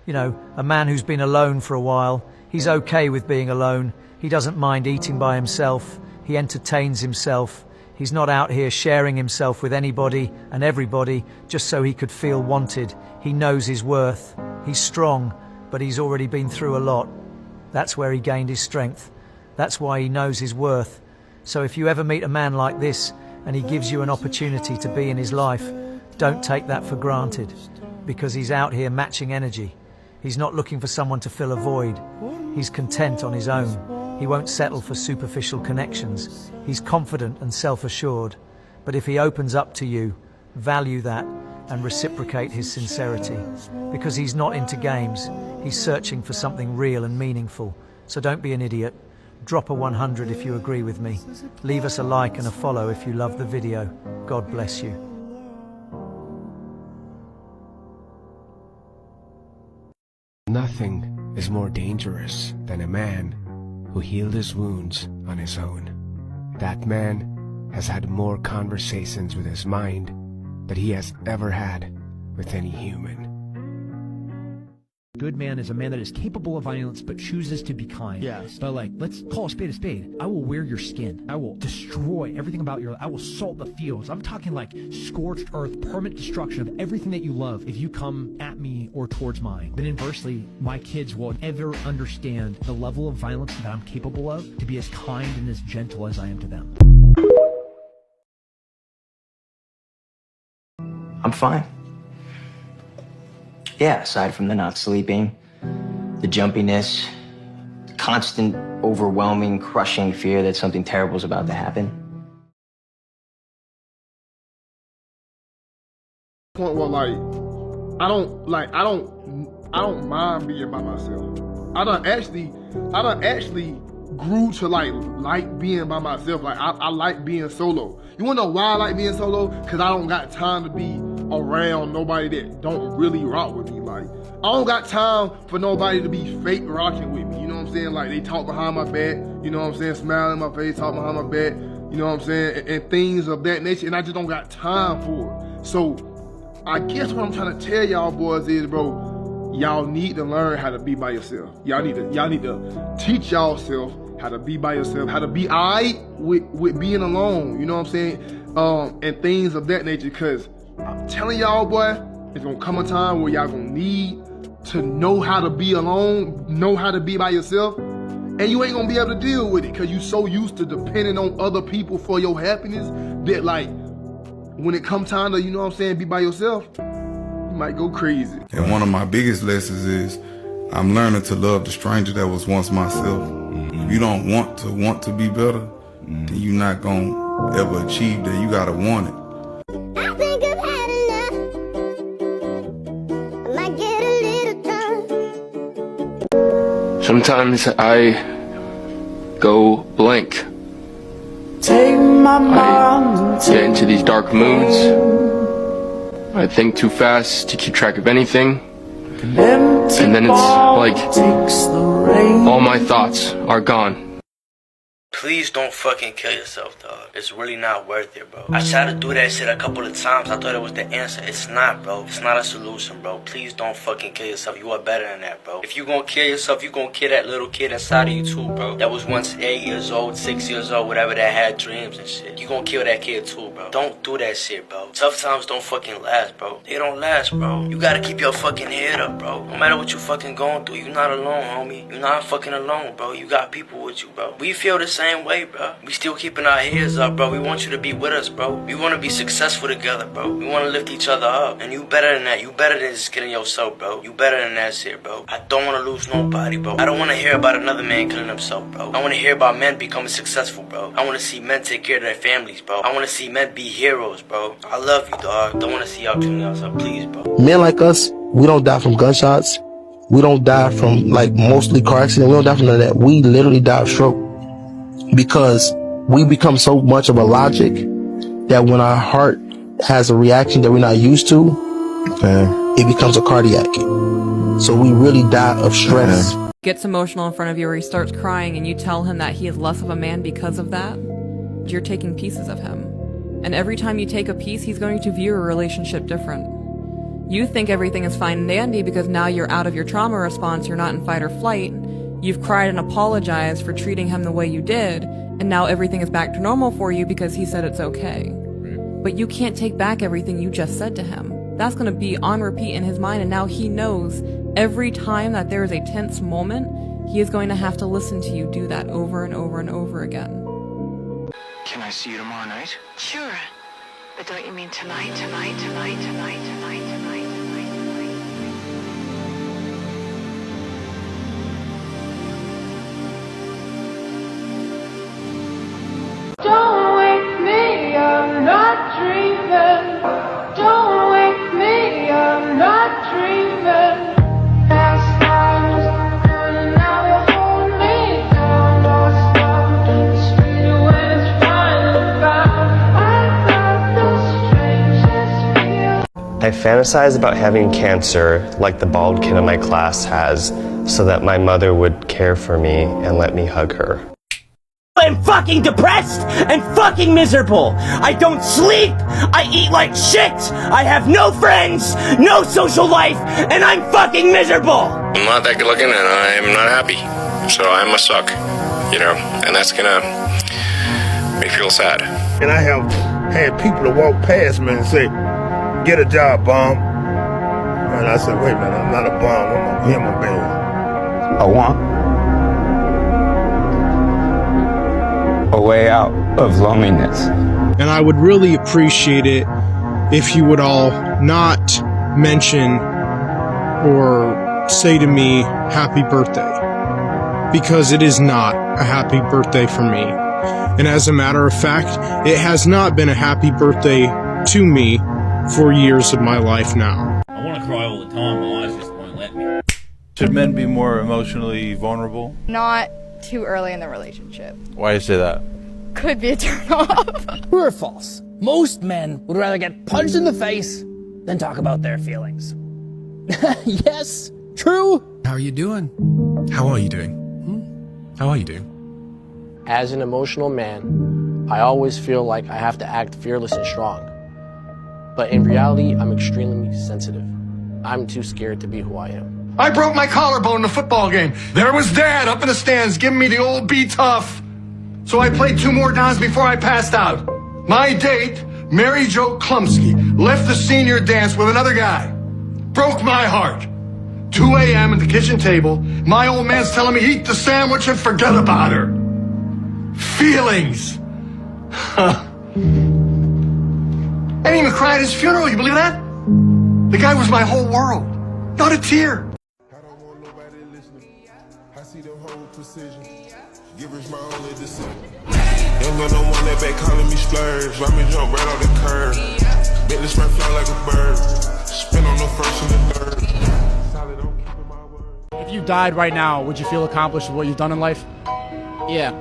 You know, a man who's been alone for a while, he's okay with being alone. He doesn't mind eating by himself. He entertains himself. He's not out here sharing himself with anybody and everybody just so he could feel wanted. He knows his worth. He's strong, but he's already been through a lot. That's where he gained his strength. That's why he knows his worth. So if you ever meet a man like this and he gives you an opportunity to be in his life, don't take that for granted, because he's out here matching energy. He's not looking for someone to fill a void. He's content on his own. He won't settle for superficial connections. He's confident and self-assured. But if he opens up to you, value that and reciprocate his sincerity, because he's not into games. He's searching for something real and meaningful. So don't be an idiot. Drop a 100 if you agree with me. Leave us a like and a follow if you love the video. God bless you. Nothing is more dangerous than a man who healed his wounds on his own. That man has had more conversations with his mind than he has ever had with any human. A good man is a man that is capable of violence but chooses to be kind. Yes. But like, let's call a spade a spade. I will wear your skin. I will destroy everything about your life. I will salt the fields. I'm talking like scorched earth, permanent destruction of everything that you love if you come at me or towards mine. But inversely, my kids won't ever understand the level of violence that I'm capable of to be as kind and as gentle as I am to them. I'm fine. Yeah, aside from the not sleeping, the jumpiness, the constant, overwhelming, crushing fear that something terrible is about to happen. Point where I don't mind being by myself. I done actually grew to like being by myself. Like I like being solo. You wanna know why I like being solo? Cause I don't got time to be around nobody that don't really rock with me. Like I don't got time for nobody to be fake rocking with me. You know what I'm saying? Like they talk behind my back, you know what I'm saying, smile in my face, talk behind my back, you know what I'm saying, and things of that nature, and I just don't got time for it. So I guess what I'm trying to tell y'all boys is, bro, y'all need to learn how to be by yourself. Y'all need to teach yourself how to be by yourself, how to be alright with being alone, you know what I'm saying? And things of that nature, cause I'm telling y'all, boy, it's gonna come a time where y'all gonna need to know how to be alone, know how to be by yourself, and you ain't gonna be able to deal with it cause you so used to depending on other people for your happiness that like, when it come time to, you know what I'm saying, be by yourself, you might go crazy. And one of my biggest lessons is I'm learning to love the stranger that was once myself. If you don't want to be better, then you're not gonna ever achieve that. You gotta want it. I think I've had enough. I might get a little drunk. Sometimes I go blank. Take my mind, I get into these dark moods. I think too fast to keep track of anything. And then it's like all my thoughts are gone. Please don't fucking kill yourself, dog. It's really not worth it, bro. I tried to do that shit a couple of times. I thought it was the answer. It's not, bro. It's not a solution, bro. Please don't fucking kill yourself. You are better than that, bro. If you gonna kill yourself, you gonna kill that little kid inside of you too, bro. That was once 8 years old, 6 years old, whatever, that had dreams and shit. You gonna kill that kid too, bro. Don't do that shit, bro. Tough times don't fucking last, bro. They don't last, bro. You gotta keep your fucking head up, bro. No matter what you fucking going through, you're not alone, homie. You're not fucking alone, bro. You got people with you, bro. We feel the same way, bro. We still keeping our heads up, bro. We want you to be with us, bro. We want to be successful together, bro. We want to lift each other up. And you better than that. You better than just killing yourself, bro. You better than that shit, bro. I don't want to lose nobody, bro. I don't want to hear about another man killing himself, bro. I want to hear about men becoming successful, bro. I want to see men take care of their families, bro. I want to see men be heroes, bro. I love you, dog. Don't want to see y'all killing yourself, please, bro. Men like us, we don't die from gunshots. We don't die from, like, mostly car accident. We don't die from none of that. We literally die of stroke. Because we become so much of a logic that when our heart has a reaction that we're not used to, it becomes a cardiac. So we really die of stress. Gets emotional in front of you or he starts crying and you tell him that he is less of a man because of that, you're taking pieces of him. And every time you take a piece, he's going to view a relationship different. You think everything is fine and dandy because now you're out of your trauma response, you're not in fight or flight. You've cried and apologized for treating him the way you did, and now everything is back to normal for you because he said it's okay. But you can't take back everything you just said to him. That's going to be on repeat in his mind, and now he knows every time that there is a tense moment, he is going to have to listen to you do that over and over and over again. Can I see you tomorrow night? Sure. But don't you mean tonight, tonight, tonight, tonight, tonight, tonight, tonight, tonight? Don't wake me, I'm not dreaming. Don't wake me, I'm not dreaming. Past times, and now you hold me down. Lost love, the street when it's finally found. I got the strangest feel. I fantasize about having cancer like the bald kid in my class has, so that my mother would care for me and let me hug her. I'm fucking depressed and fucking miserable. I don't sleep. I eat like shit. I have no friends, no social life, and I'm fucking miserable. I'm not that good looking and I'm not happy. So I must suck, you know, and that's gonna make me feel sad. And I have had people that walk past me and say, "Get a job, bum." And I said, "Wait a minute, I'm not a bum, I'm a human being." I want a way out of loneliness. And I would really appreciate it if you would all not mention or say to me, "Happy birthday," because it is not a happy birthday for me. And as a matter of fact, it has not been a happy birthday to me for years of my life now. I want to cry all the time, my eyes just won't let me. Should men be more emotionally vulnerable? Not too early in the relationship. Why do you say that? Could be a turn off. True or false? Most men would rather get punched in the face than talk about their feelings. Yes, true. How are you doing? How are you doing? How are you doing? As an emotional man, I always feel like I have to act fearless and strong. But in reality, I'm extremely sensitive. I'm too scared to be who I am. I broke my collarbone in a football game. There was Dad up in the stands giving me the old be tough. So I played 2 more downs before I passed out. My date, Mary Jo Klumsky, left the senior dance with another guy. Broke my heart. 2 a.m. at the kitchen table, my old man's telling me eat the sandwich and forget about her. Feelings. I didn't even cry at his funeral, you believe that? The guy was my whole world. Not a tear. Young got no one that back calling me splurge. Why me jump right off the curb? Bentley spray fly like a bird. Spin on the first and the third. If you died right now, would you feel accomplished with what you've done in life? Yeah,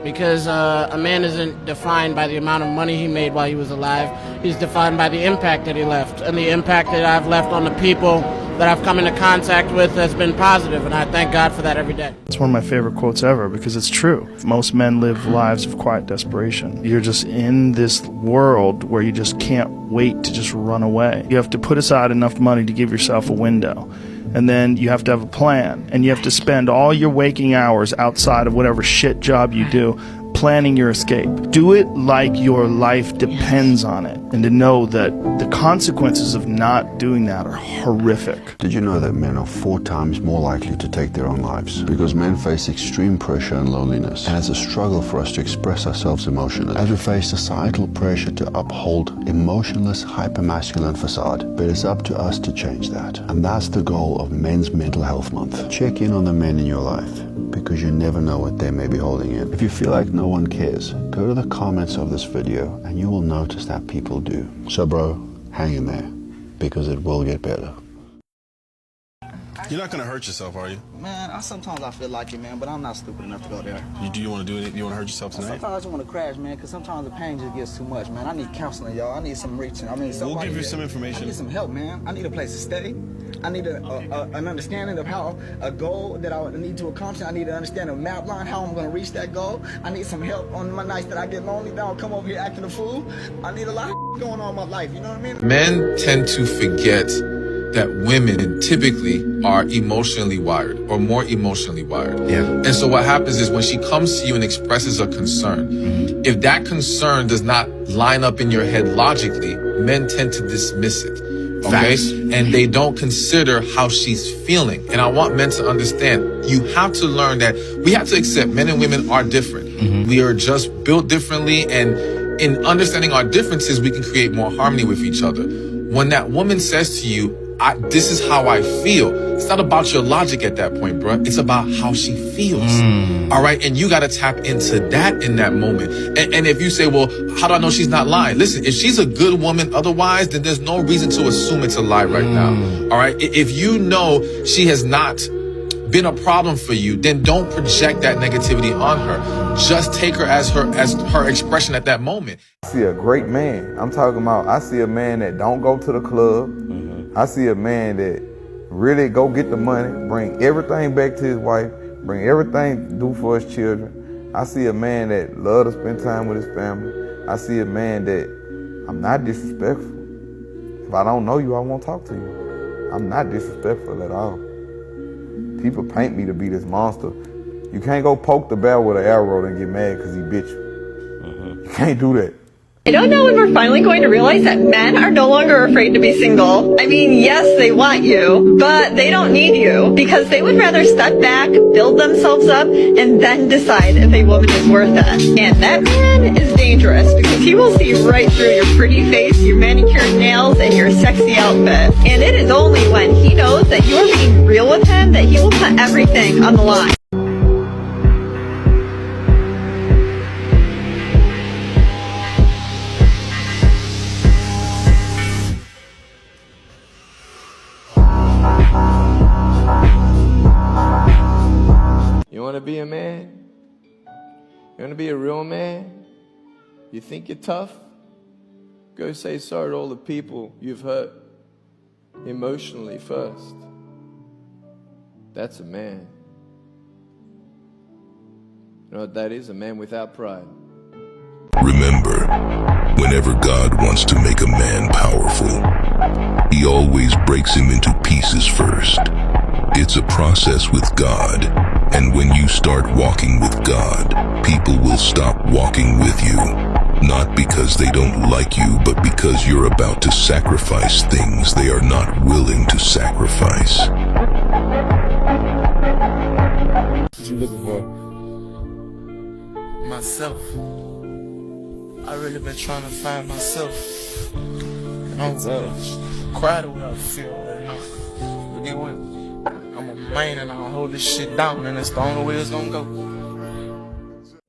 because a man isn't defined by the amount of money he made while he was alive. He's defined by the impact that he left, and the impact that I've left on the people that I've come into contact with has been positive, and I thank God for that every day. It's one of my favorite quotes ever because it's true. Most men live lives of quiet desperation. You're just in this world where you just can't wait to just run away. You have to put aside enough money to give yourself a window. And then you have to have a plan. And you have to spend all your waking hours outside of whatever shit job you do planning your escape. Do it like your life depends on it, and to know that the consequences of not doing that are horrific. Did you know that men are 4 times more likely to take their own lives? Because men face extreme pressure and loneliness, and it's a struggle for us to express ourselves emotionally, as we face societal pressure to uphold emotionless, hypermasculine facade. But it's up to us to change that, and that's the goal of Men's Mental Health Month. Check in on the men in your life, because you never know what they may be holding in. If you feel like no one cares, go to the comments of this video and you will notice that people do. So bro, hang in there, because it will get better. You're not gonna hurt yourself, are you? Man, sometimes I feel like it, man, but I'm not stupid enough to go there. Do you want to do it? You want to hurt yourself tonight? Sometimes I just want to crash, man, because sometimes the pain just gets too much, man. I need counseling, y'all. I need some reaching. I mean, we'll give you some information. I need some help, man. I need a place to stay. I need an understanding of how a goal that I need to accomplish. I need to understand a map line, how I'm going to reach that goal. I need some help on my nights that I get lonely. Then I'll come over here acting a fool. I need a lot of going on in my life, you know what I mean? Men tend to forget that women typically are emotionally wired or more emotionally wired. Yeah. And so what happens is when she comes to you and expresses a concern, if that concern does not line up in your head logically, men tend to dismiss it. Okay? Facts. And they don't consider how she's feeling. And I want men to understand, you have to learn that we have to accept men and women are different. We are just built differently, and in understanding our differences, we can create more harmony with each other. When that woman says to you, this is how I feel, it's not about your logic at that point, bro. It's about how she feels. All right? And you got to tap into that in that moment. And if you say, well, how do I know she's not lying? Listen, if she's a good woman otherwise, then there's no reason to assume it's a lie right now. All right? If you know she has not been a problem for you, then don't project that negativity on her. Just take her as her expression at that moment. I see a great man. I'm talking about, I see a man that don't go to the club. I see a man that really go get the money, bring everything back to his wife, bring everything to do for his children. I see a man that love to spend time with his family. I see a man that I'm not disrespectful. If I don't know you, I won't talk to you. I'm not disrespectful at all. People paint me to be this monster. You can't go poke the bear with an arrow and get mad because he bit you. You can't do that. I don't know when we're finally going to realize that men are no longer afraid to be single. I mean, yes, they want you, but they don't need you because they would rather step back, build themselves up, and then decide if a woman is worth it. And that man is dangerous because he will see right through your pretty face, your manicured nails, and your sexy outfit. And it is only when he knows that you are being real with him that he will put everything on the line. You want to be a man? You want to be a real man? You think you're tough? Go say sorry to all the people you've hurt emotionally first. That's a man. You know what that is? A man without pride. Remember, whenever God wants to make a man powerful, he always breaks him into pieces first. It's a process with God, and when you start walking with God, people will stop walking with you. Not because they don't like you, but because you're about to sacrifice things they are not willing to sacrifice. What you looking for? Myself. I really been trying to find myself. And I'm cry the way I feel right now. But get with me. I'm a man and I'll hold this shit down, and that's the only way it's gonna go.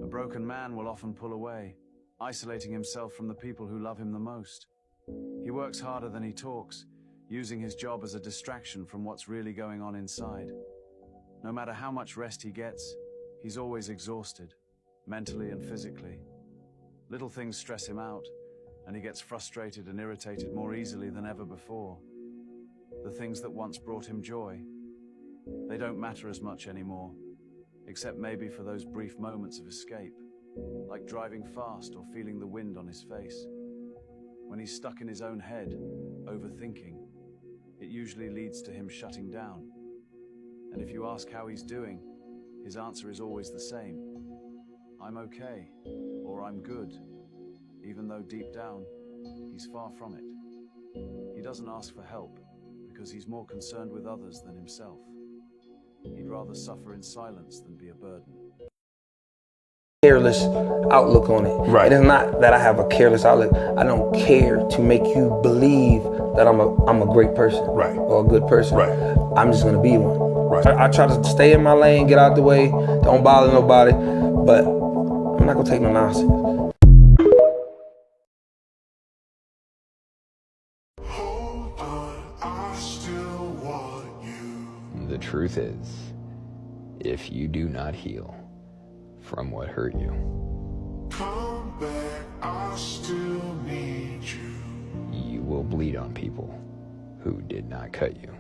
A broken man will often pull away, isolating himself from the people who love him the most. He works harder than he talks, using his job as a distraction from what's really going on inside. No matter how much rest he gets, he's always exhausted, mentally and physically. Little things stress him out, and he gets frustrated and irritated more easily than ever before. The things that once brought him joy, they don't matter as much anymore, except maybe for those brief moments of escape, like driving fast or feeling the wind on his face. When he's stuck in his own head, overthinking, it usually leads to him shutting down. And if you ask how he's doing, his answer is always the same. I'm okay, or I'm good, even though deep down, he's far from it. He doesn't ask for help, because he's more concerned with others than himself. He'd rather suffer in silence than be a burden. Careless outlook on it. Right. It is not that I have a careless outlook. I don't care to make you believe that I'm a great person, right, or a good person. Right. I'm just gonna be one. Right. I try to stay in my lane, get out the way, don't bother nobody, but I'm not gonna take no nonsense. The truth is, if you do not heal from what hurt you, Come back, I still need you. you will bleed on people who did not cut you.